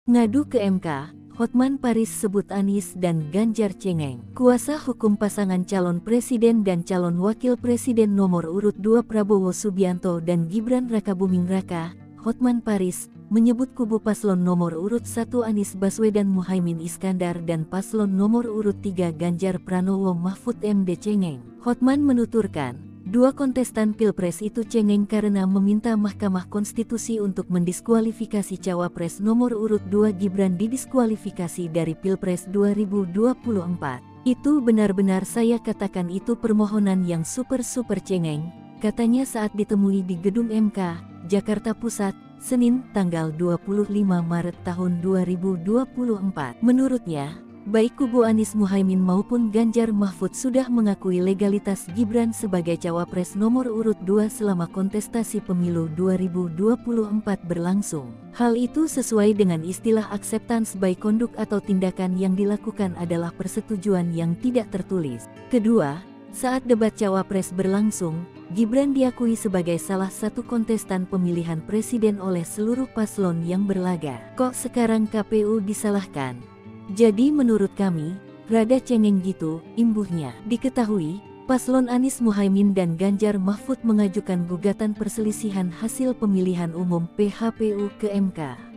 Ngadu ke MK, Hotman Paris sebut Anies dan Ganjar cengeng. Kuasa hukum pasangan calon presiden dan calon wakil presiden nomor urut 2 Prabowo Subianto dan Gibran Rakabuming Raka, Hotman Paris, menyebut kubu paslon nomor urut 1 Anies Baswedan Muhaimin Iskandar dan paslon nomor urut 3 Ganjar Pranowo Mahfud MD cengeng. Hotman menuturkan, dua kontestan Pilpres itu cengeng karena meminta Mahkamah Konstitusi untuk mendiskualifikasi cawapres nomor urut 2 Gibran didiskualifikasi dari Pilpres 2024. Itu benar-benar saya katakan itu permohonan yang super cengeng, katanya saat ditemui di Gedung MK, Jakarta Pusat, Senin, tanggal 25 Maret tahun 2024. Menurutnya, baik kubu Anies Muhaimin maupun Ganjar Mahfud sudah mengakui legalitas Gibran sebagai cawapres nomor urut 2 selama kontestasi pemilu 2024 berlangsung. Hal itu sesuai dengan istilah acceptance by conduct atau tindakan yang dilakukan adalah persetujuan yang tidak tertulis. Kedua, saat debat cawapres berlangsung, Gibran diakui sebagai salah satu kontestan pemilihan presiden oleh seluruh paslon yang berlaga. Kok sekarang KPU disalahkan? Jadi menurut kami, rada cengeng gitu, imbuhnya. Diketahui, paslon Anies Muhaimin dan Ganjar Mahfud mengajukan gugatan perselisihan hasil pemilihan umum PHPU ke MK.